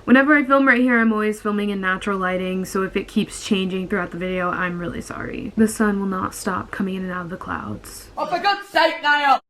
Whenever I film right here, I'm always filming in natural lighting, so if it keeps changing throughout the video, I'm really sorry. The sun will not stop coming in and out of the clouds. Oh, for God's sake, Niall!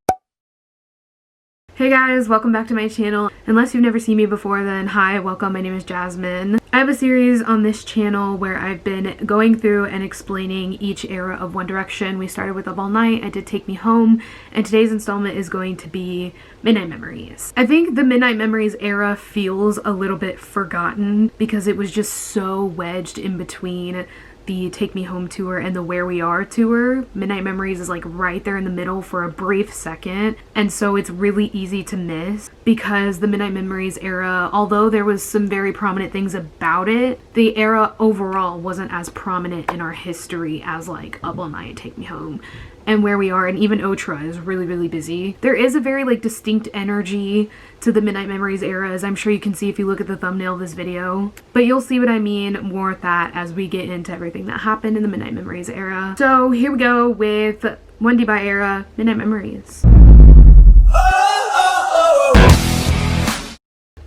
Hey guys, welcome back to my channel. Unless you've never seen me before, then hi, welcome, my name is Jasmine. I have a series on this channel where I've been going through and explaining each era of One Direction. We started with Up All Night, I did Take Me Home, and today's installment is going to be Midnight Memories. I think the Midnight Memories era feels a little bit forgotten because it was just so wedged in between the Take Me Home tour and the Where We Are tour. Midnight Memories is like right there in the middle for a brief second, and so it's really easy to miss because the Midnight Memories era, although there was some very prominent things about it, the era overall wasn't as prominent in our history as like Up All Night, Take Me Home, and Where We Are, and even Otra is really busy. There is a very like distinct energy to the Midnight Memories era, as I'm sure you can see if you look at the thumbnail of this video. But you'll see what I mean more with that as we get into everything that happened in the Midnight Memories era. So here we go with One Dubai era, Midnight Memories.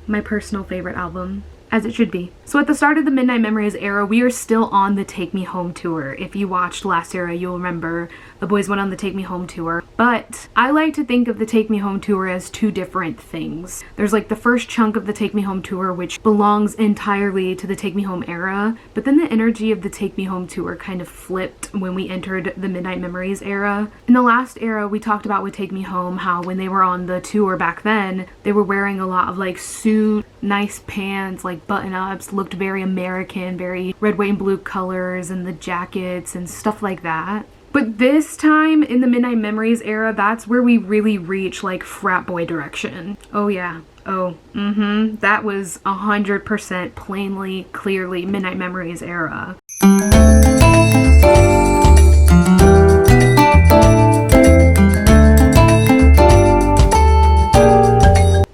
My personal favorite album, as it should be. So at the start of the Midnight Memories era, we are still on the Take Me Home tour. If you watched last era, you'll remember the boys went on the Take Me Home tour. But I like to think of the Take Me Home tour as two different things. There's like the first chunk of the Take Me Home tour, which belongs entirely to the Take Me Home era, but then the energy of the Take Me Home tour kind of flipped when we entered the Midnight Memories era. In the last era, we talked about with Take Me Home how when they were on the tour back then, they were wearing a lot of like suit, nice pants, like button-ups, looked very American, very red, white, and blue colors, and the jackets and stuff like that. But this time in the Midnight Memories era, that's where we really reach like frat boy direction. Oh yeah. Oh, that was 100% plainly, clearly Midnight Memories era.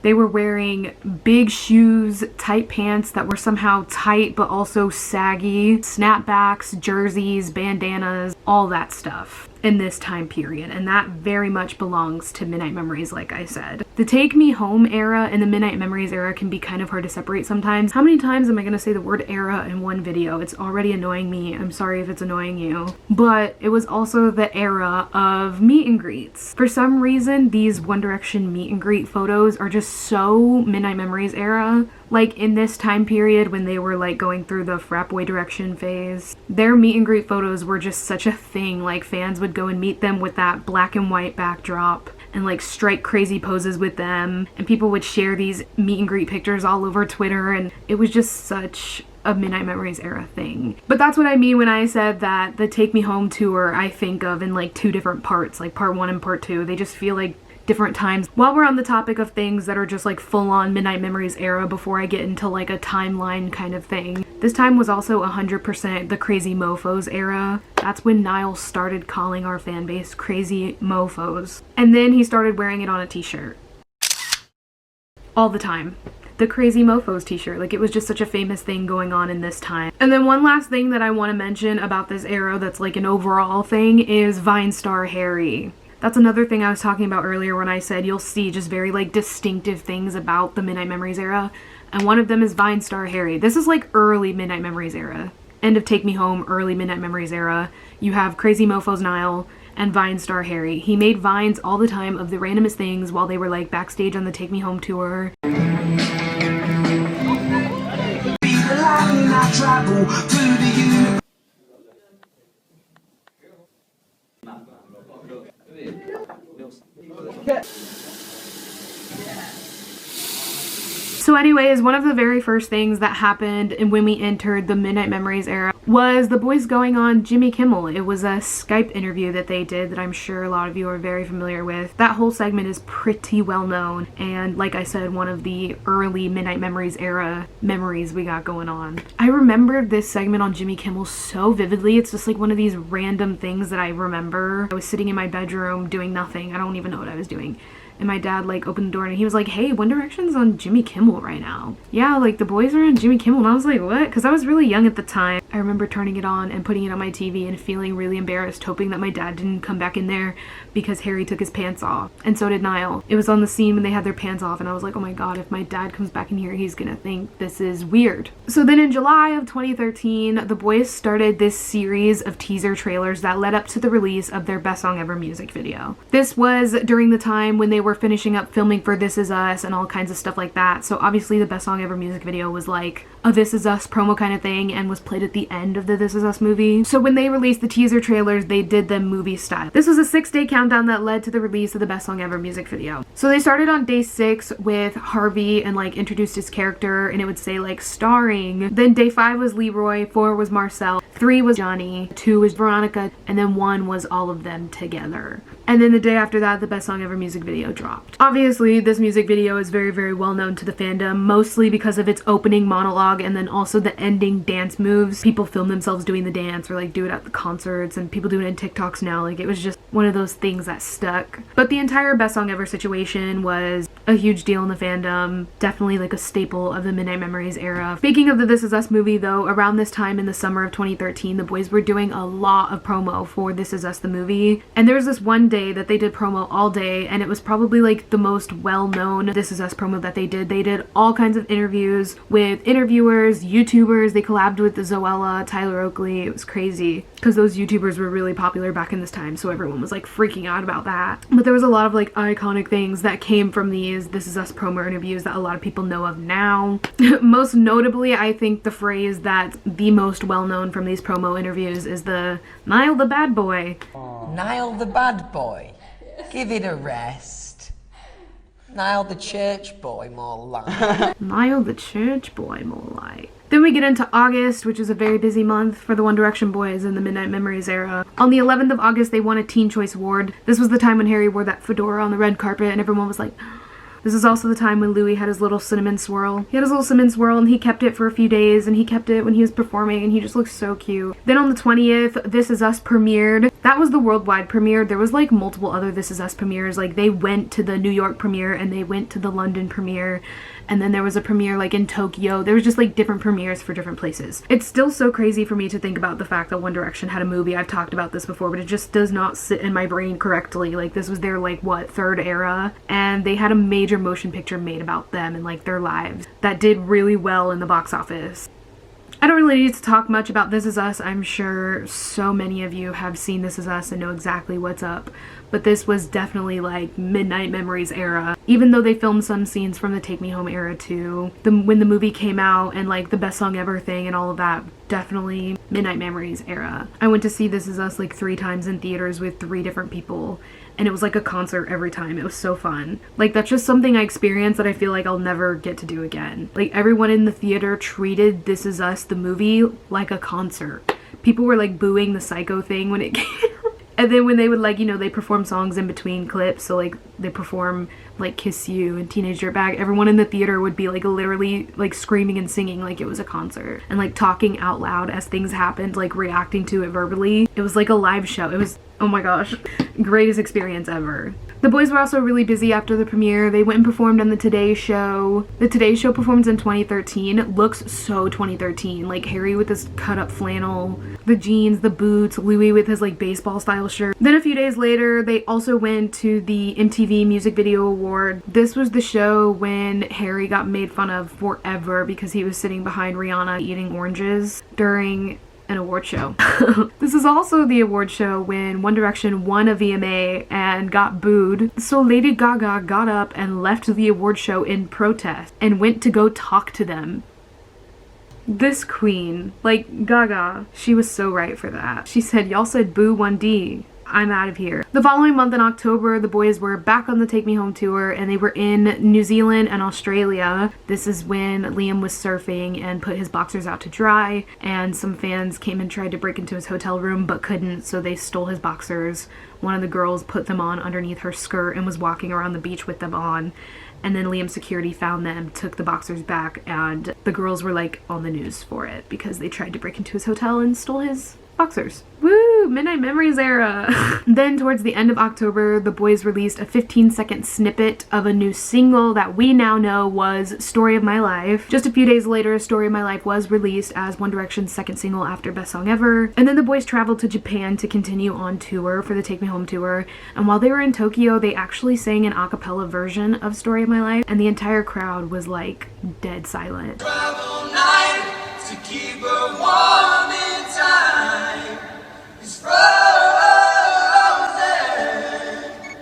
They were wearing big shoes, tight pants that were somehow tight but also saggy, snapbacks, jerseys, bandanas, all that stuff in this time period, and that very much belongs to Midnight Memories, like I said. The Take Me Home era and the Midnight Memories era can be kind of hard to separate sometimes. How many times am I gonna say the word era in one video? It's already annoying me. I'm sorry if it's annoying you. But it was also the era of meet and greets. For some reason, these One Direction meet and greet photos are just so Midnight Memories era. Like in this time period when they were like going through the frat boy direction phase, their meet and greet photos were just such a thing. Like fans would go and meet them with that black and white backdrop and like strike crazy poses with them, and people would share these meet and greet pictures all over Twitter, and it was just such a Midnight Memories era thing. But that's what I mean when I said that the Take Me Home tour I think of in like two different parts, like part one and part two. They just feel like different times. While we're on the topic of things that are just like full-on Midnight Memories era, before I get into like a timeline kind of thing, this time was also 100% the Crazy Mofos era. That's when Niall started calling our fan base Crazy Mofos, and then he started wearing it on a t-shirt all the time. The Crazy Mofos t-shirt, like it was just such a famous thing going on in this time. And then one last thing that I want to mention about this era that's like an overall thing is Vine star Harry. That's another thing I was talking about earlier when I said you'll see just very like distinctive things about the Midnight Memories era, and one of them is Vine star Harry. This is like early Midnight Memories era. End of Take Me Home, early Midnight Memories era. You have Crazy Mofos Niall and Vine star Harry. He made vines all the time of the randomest things while they were like backstage on the Take Me Home tour. So anyways, one of the very first things that happened and when we entered the Midnight Memories era was the boys going on Jimmy Kimmel. It was a Skype interview that they did that I'm sure a lot of you are very familiar with. That whole segment is pretty well known, and like I said, one of the early Midnight Memories era memories we got going on. I remember this segment on Jimmy Kimmel so vividly. It's just like one of these random things that I remember. I was sitting in my bedroom doing nothing. I don't even know what I was doing. and my dad like opened the door and he was like, hey, One Direction's on Jimmy Kimmel right now. Yeah, like the boys are on Jimmy Kimmel. And I was like, what? Because I was really young at the time. I remember turning it on and putting it on my TV and feeling really embarrassed, hoping that my dad didn't come back in there because Harry took his pants off, and so did Niall. It was on the scene when they had their pants off, and I was like, oh my god, if my dad comes back in here, he's gonna think this is weird. So then in July of 2013, the boys started this series of teaser trailers that led up to the release of their Best Song Ever music video. This was during the time when they were finishing up filming for This Is Us and all kinds of stuff like that, so obviously the Best Song Ever music video was like a This Is Us promo kind of thing and was played at the end of the This Is Us movie. So when they released the teaser trailers, they did them movie style. This was a 6-day countdown that led to the release of the Best Song Ever music video. So they started on day 6 with Harvey and like introduced his character, and it would say like starring. Then day 5 was Leroy, 4 was Marcel, 3 was Johnny, 2 was Veronica, and then 1 was all of them together. And then the day after that, the Best Song Ever music video dropped. Obviously, this music video is very, very well known to the fandom, mostly because of its opening monologue and then also the ending dance moves. People film themselves doing the dance or like do it at the concerts, and people do it in TikToks now. Like, it was just one of those things that stuck. But the entire Best Song Ever situation was a huge deal in the fandom. Definitely like a staple of the Midnight Memories era. Speaking of the This Is Us movie though, around this time in the summer of 2013, the boys were doing a lot of promo for This Is Us the movie. And there was this one day that they did promo all day, and it was probably like the most well-known This Is Us promo that they did. They did all kinds of interviews with interviewers, YouTubers. They collabed with Zoella, Tyler Oakley. It was crazy because those YouTubers were really popular back in this time, so everyone was like freaking out about that. But there was a lot of like iconic things that came from these This Is Us promo interviews that a lot of people know of now. Most notably, I think the phrase that's the most well-known from these promo interviews is the Niall the bad boy. Niall the bad boy? Give it a rest. Niall the church boy, more like. Niall the church boy, more like. Then we get into August, which is a very busy month for the One Direction boys in the Midnight Memories era. On the 11th of August, they won a Teen Choice Award. This was the time when Harry wore that fedora on the red carpet and everyone was like... This is also the time when Louis had his little cinnamon swirl. He had his little cinnamon swirl and he kept it for a few days, and he kept it when he was performing, and he just looked so cute. Then on the 20th, This Is Us premiered. That was the worldwide premiere. There was like multiple other This Is Us premieres. Like they went to the New York premiere and they went to the London premiere. And then there was a premiere like in Tokyo. There was just like different premieres for different places. It's still so crazy for me to think about the fact that One Direction had a movie. I've talked about this before, but it just does not sit in my brain correctly. Like this was their like what, 3rd era, and they had a major motion picture made about them and like their lives that did really well in the box office. I don't really need to talk much about This Is Us. I'm sure so many of you have seen This Is Us and know exactly what's up. But this was definitely like Midnight Memories era. Even though they filmed some scenes from the Take Me Home era too. When the movie came out and like the Best Song Ever thing and all of that, definitely Midnight Memories era. I went to see This Is Us like 3 times in theaters with 3 different people. And it was like a concert every time. It was so fun. Like that's just something I experienced that I feel like I'll never get to do again. Like everyone in the theater treated This Is Us the movie like a concert. People were like booing the Psycho thing when it came out. And then when they would like, you know, they perform songs in between clips. So like they perform like Kiss You and Teenage Dirtbag. Everyone in the theater would be like literally like screaming and singing like it was a concert. And like talking out loud as things happened, like reacting to it verbally. It was like a live show. It was, oh my gosh, greatest experience ever. The boys were also really busy after the premiere. They went and performed on the Today Show. The Today Show performance in 2013. It looks so 2013. Like Harry with his cut up flannel, the jeans, the boots, Louis with his like baseball style shirt. Then a few days later, they also went to the MTV Music Video Award. This was the show when Harry got made fun of forever because he was sitting behind Rihanna eating oranges during an award show. This is also the award show when One Direction won a VMA and got booed. So Lady Gaga got up and left the award show in protest and went to go talk to them. This queen, like Gaga, she was so right for that. She said, y'all said boo 1D. I'm out of here. The following month in October, the boys were back on the Take Me Home tour and they were in New Zealand and Australia. This is when Liam was surfing and put his boxers out to dry, and some fans came and tried to break into his hotel room but couldn't, so they stole his boxers. One of the girls put them on underneath her skirt and was walking around the beach with them on. And then Liam's security found them, took the boxers back, and the girls were like on the news for it because they tried to break into his hotel and stole his boxers. Woo! Woo! Midnight Memories era. Then towards the end of October, the boys released a 15-second snippet of a new single that we now know was Story of My Life. Just a few days later, Story of My Life was released as One Direction's second single after Best Song Ever. And then the boys traveled to Japan to continue on tour for the Take Me Home tour. And while they were in Tokyo, they actually sang an a cappella version of Story of My Life, and the entire crowd was like dead silent. Travel night to keep her warm in time is frozen.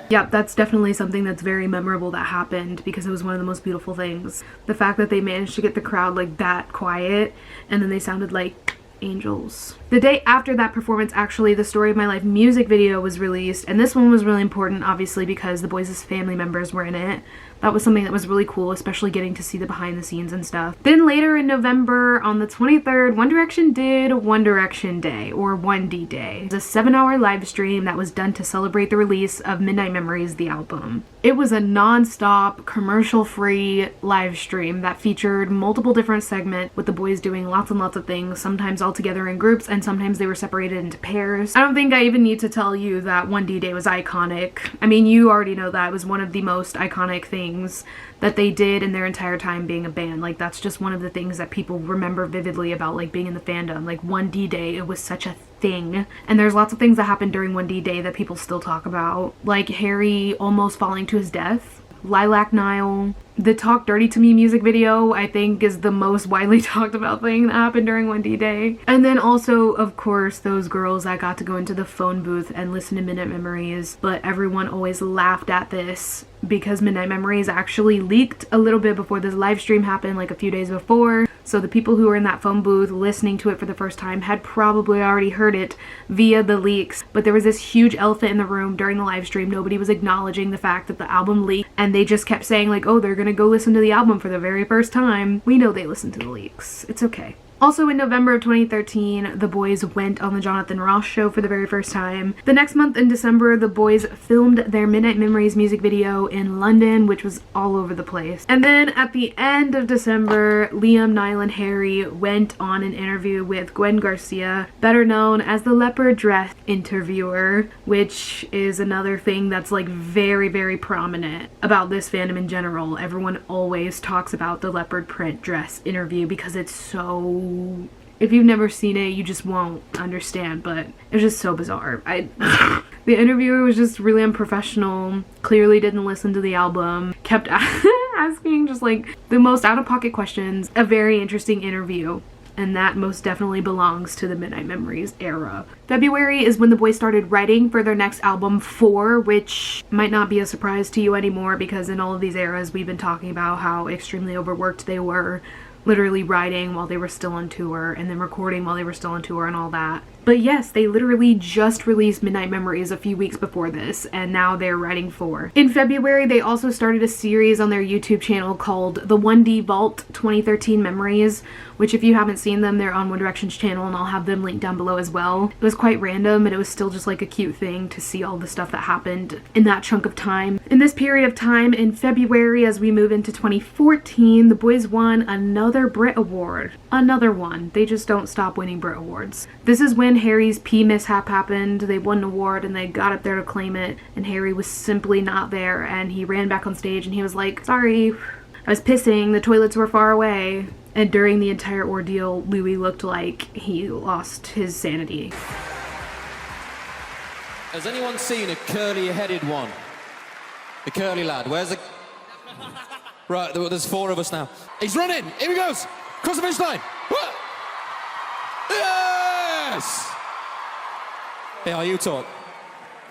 Yep, that's definitely something that's very memorable that happened because it was one of the most beautiful things. The fact that they managed to get the crowd like that quiet and then they sounded like angels. The day after that performance, actually, the Story of My Life music video was released, and this one was really important, obviously, because the boys' family members were in it. That was something that was really cool, especially getting to see the behind the scenes and stuff. Then later in November, on the 23rd, One Direction did One Direction Day, or 1D Day. It was a 7-hour live stream that was done to celebrate the release of Midnight Memories, the album. It was a non-stop, commercial-free live stream that featured multiple different segments, with the boys doing lots and lots of things, sometimes all together in groups, and sometimes they were separated into pairs. I don't think I even need to tell you that 1D Day was iconic. I mean, you already know that. It was one of the most iconic things that they did in their entire time being a band. Like, that's just one of the things that people remember vividly about, like, being in the fandom. Like, 1D Day, it was such a thing. And there's lots of things that happened during 1D Day that people still talk about. Like Harry almost falling to his death. Lilac Nile. The Talk Dirty to Me music video, I think, is the most widely talked about thing that happened during 1D Day. And then also, of course, those girls that got to go into the phone booth and listen to Midnight Memories, but everyone always laughed at this because Midnight Memories actually leaked a little bit before this live stream happened, like a few days before. So the people who were in that phone booth listening to it for the first time had probably already heard it via the leaks. But there was this huge elephant in the room during the live stream. Nobody was acknowledging the fact that the album leaked, and they just kept saying like, oh, they're gonna go listen to the album for the very first time. We know they listened to the leaks. It's okay. Also in November of 2013, the boys went on the Jonathan Ross show for the very first time. The next month in December, the boys filmed their Midnight Memories music video in London, which was all over the place. And then at the end of December, Liam, Niall, and Harry went on an interview with Gwen Garcia, better known as the leopard dress interviewer, which is another thing that's like very, very prominent about this fandom in general. Everyone always talks about the leopard print dress interview because it's so... If you've never seen it, you just won't understand, but it was just so bizarre. The interviewer was just really unprofessional, clearly didn't listen to the album, kept asking just like the most out-of-pocket questions. A very interesting interview, and that most definitely belongs to the Midnight Memories era. February is when the boys started writing for their next album, 4, which might not be a surprise to you anymore because in all of these eras we've been talking about how extremely overworked they were, literally writing while they were still on tour and then recording while they were still on tour and all that. But yes, they literally just released Midnight Memories a few weeks before this, and now they're writing 4. In February, they also started a series on their YouTube channel called The 1D Vault 2013 Memories, which if you haven't seen them, they're on One Direction's channel, and I'll have them linked down below as well. It was quite random, and it was still just like a cute thing to see all the stuff that happened in that chunk of time. In this period of time, in February, as we move into 2014, the boys won another Brit Award. Another one. They just don't stop winning Brit Awards. This is when Harry's pee mishap happened. They won an award and they got up there to claim it, and Harry was simply not there, and he ran back on stage and he was like, sorry, I was pissing, the toilets were far away. And during the entire ordeal, Louis looked like he lost his sanity. Has anyone seen a curly-headed one? The curly lad, where's the... Right, there's 4 of us now. He's running, here he goes, cross the finish line. Yes! Hey, how you talk?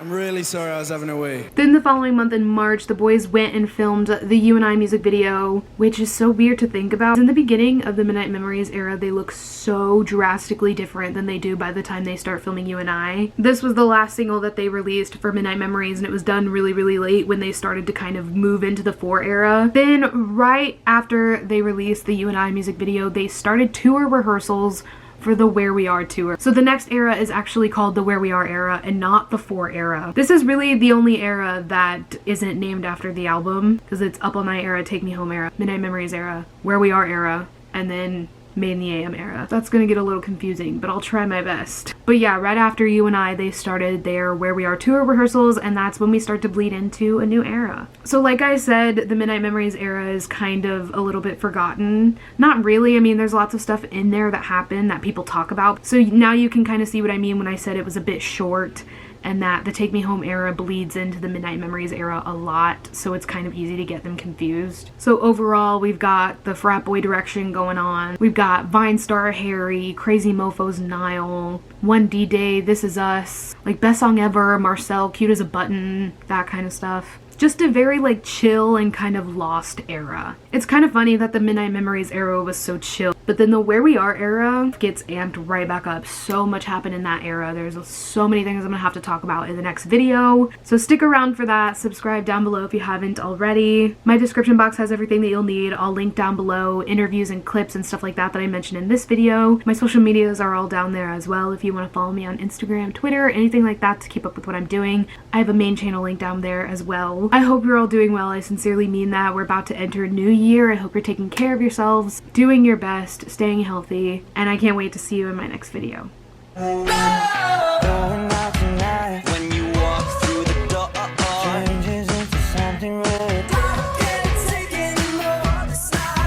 I'm really sorry I was having a wee. Then the following month in March, the boys went and filmed the You and I music video, which is so weird to think about. In the beginning of the Midnight Memories era, they look so drastically different than they do by the time they start filming You and I. This was the last single that they released for Midnight Memories, and it was done really, really late when they started to kind of move into the 4 era. Then right after they released the You and I music video, they started tour rehearsals for the Where We Are tour. So the next era is actually called the Where We Are era and not the 4 era. This is really the only era that isn't named after the album, because it's Up All Night era, Take Me Home era, Midnight Memories era, Where We Are era, and then Made in the AM era. That's gonna get a little confusing, but I'll try my best. But yeah, right after You and I, they started their Where We Are tour rehearsals, and that's when we start to bleed into a new era. So like I said, the Midnight Memories era is kind of a little bit forgotten. Not really, I mean, there's lots of stuff in there that happened that people talk about. So now you can kind of see what I mean when I said it was a bit short, and that the Take Me Home era bleeds into the Midnight Memories era a lot, so it's kind of easy to get them confused. So overall, we've got the frat boy direction going on. We've got Vine Star Harry, Crazy Mofos Niall, One D-Day, This Is Us, like Best Song Ever, Marcel, Cute as a Button, that kind of stuff. Just a very like chill and kind of lost era. It's kind of funny that the Midnight Memories era was so chill, but then the Where We Are era gets amped right back up. So much happened in that era. There's so many things I'm gonna have to talk about in the next video. So stick around for that. Subscribe down below if you haven't already. My description box has everything that you'll need. I'll link down below interviews and clips and stuff like that that I mentioned in this video. My social medias are all down there as well if you want to follow me on Instagram, Twitter, anything like that to keep up with what I'm doing. I have a main channel link down there as well. I hope you're all doing well. I sincerely mean that. We're about to enter a new year. I hope you're taking care of yourselves, doing your best, staying healthy, and I can't wait to see you in my next video. Oh,